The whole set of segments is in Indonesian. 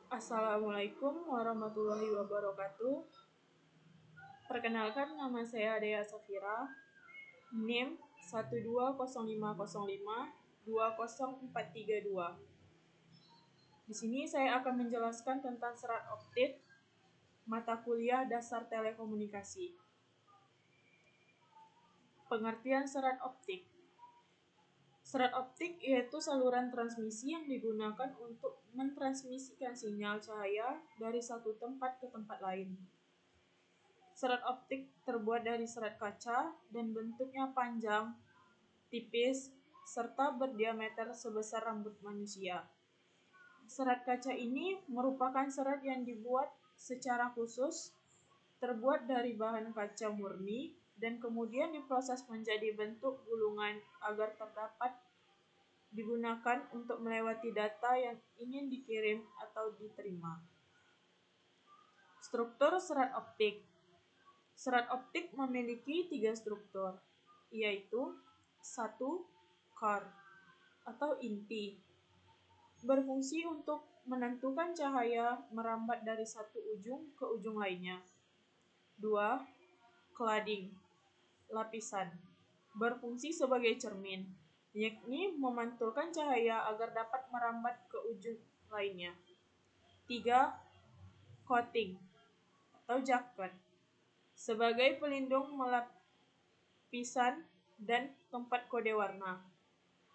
Assalamualaikum warahmatullahi wabarakatuh. Perkenalkan, nama saya Dea Safira, NIM 12050520432. Di sini saya akan menjelaskan tentang serat optik, mata kuliah dasar telekomunikasi. Pengertian serat optik. Serat optik yaitu saluran transmisi yang digunakan untuk mentransmisikan sinyal cahaya dari satu tempat ke tempat lain. Serat optik terbuat dari serat kaca dan bentuknya panjang, tipis, serta berdiameter sebesar rambut manusia. Serat kaca ini merupakan serat yang dibuat secara khusus, terbuat dari bahan kaca murni, dan kemudian diproses menjadi bentuk gulungan agar dapat digunakan untuk melewati data yang ingin dikirim atau diterima. Struktur serat optik. Serat optik memiliki 3 struktur, yaitu 1. Core atau inti, berfungsi untuk menentukan cahaya merambat dari satu ujung ke ujung lainnya. 2. Cladding, lapisan, berfungsi sebagai cermin, yakni memantulkan cahaya agar dapat merambat ke ujung lainnya. 3. Coating atau jaket, sebagai pelindung lapisan dan tempat kode warna.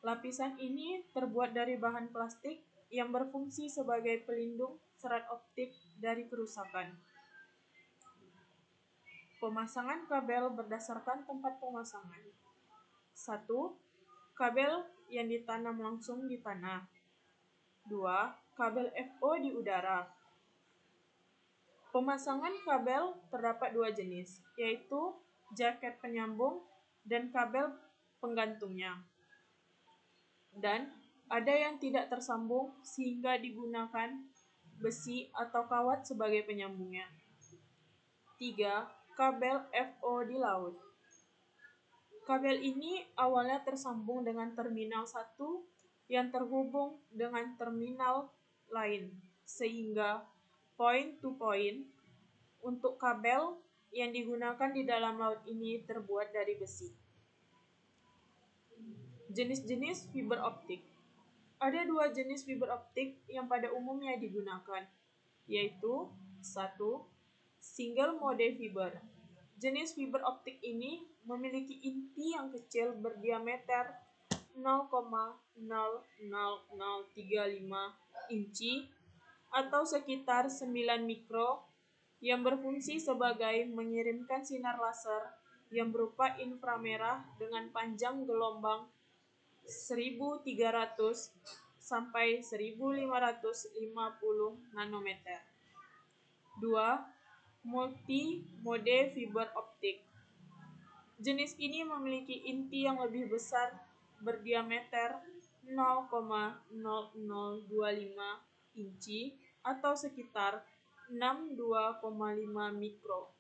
Lapisan ini terbuat dari bahan plastik yang berfungsi sebagai pelindung serat optik dari kerusakan. Pemasangan kabel berdasarkan tempat pemasangan. 1. Kabel yang ditanam langsung di tanah. 2. Kabel FO di udara. Pemasangan kabel terdapat 2 jenis, yaitu jaket penyambung dan kabel penggantungnya. Dan ada yang tidak tersambung sehingga digunakan besi atau kawat sebagai penyambungnya. 3. Kabel FO di laut. Kabel ini awalnya tersambung dengan terminal 1 yang terhubung dengan terminal lain, sehingga point-to-point untuk kabel yang digunakan di dalam laut ini terbuat dari besi. Jenis-jenis fiber optik. Ada 2 jenis fiber optik yang pada umumnya digunakan, yaitu 1. Single mode fiber. Jenis fiber optik ini memiliki inti yang kecil berdiameter 0,00035 inci atau sekitar 9 mikro yang berfungsi sebagai mengirimkan sinar laser yang berupa inframerah dengan panjang gelombang 1300 sampai 1550 nanometer. 2. Multi-mode fiber optik. Jenis ini memiliki inti yang lebih besar berdiameter 0,0025 inci atau sekitar 62,5 mikro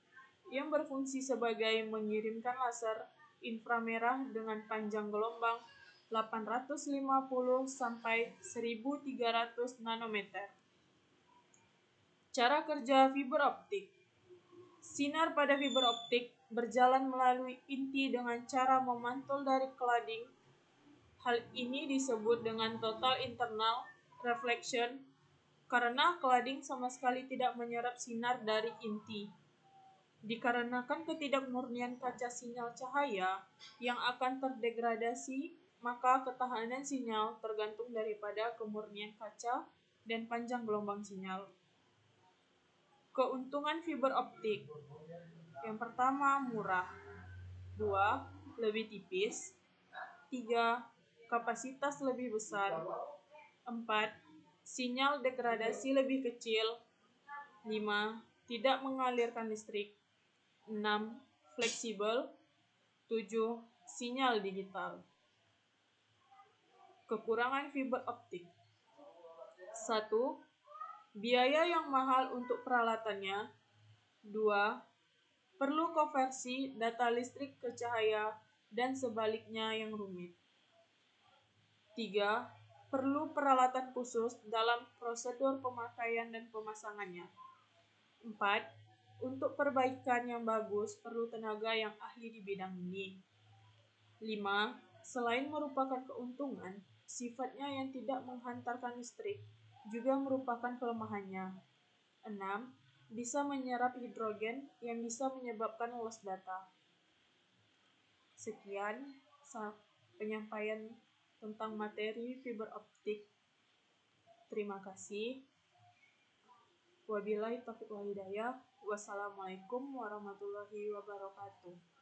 yang berfungsi sebagai mengirimkan laser inframerah dengan panjang gelombang 850 sampai 1300 nanometer. Cara kerja fiber optik. Sinar pada fiber optik berjalan melalui inti dengan cara memantul dari cladding. Hal ini disebut dengan total internal reflection karena cladding sama sekali tidak menyerap sinar dari inti. Dikarenakan ketidakmurnian kaca sinyal cahaya yang akan terdegradasi, maka ketahanan sinyal tergantung daripada kemurnian kaca dan panjang gelombang sinyal. Keuntungan fiber optik. Yang pertama, murah. 2. Lebih tipis. 3. Kapasitas lebih besar. 4. Sinyal degradasi lebih kecil. 5. Tidak mengalirkan listrik. 6. Fleksibel. 7. Sinyal digital. Kekurangan fiber optik. 1. Biaya yang mahal untuk peralatannya. 2. Perlu konversi data listrik ke cahaya dan sebaliknya yang rumit. 3. perlu peralatan khusus dalam prosedur pemakaian dan pemasangannya. 4. Untuk perbaikan yang bagus, perlu tenaga yang ahli di bidang ini. 5. Selain merupakan keuntungan, sifatnya yang tidak menghantarkan listrik juga merupakan kelemahannya. 6. Bisa menyerap hidrogen yang bisa menyebabkan loss data. Sekian penyampaian tentang materi fiber optik. Terima kasih. Wabillahi taufiq wal hidayah. Wassalamualaikum warahmatullahi wabarakatuh.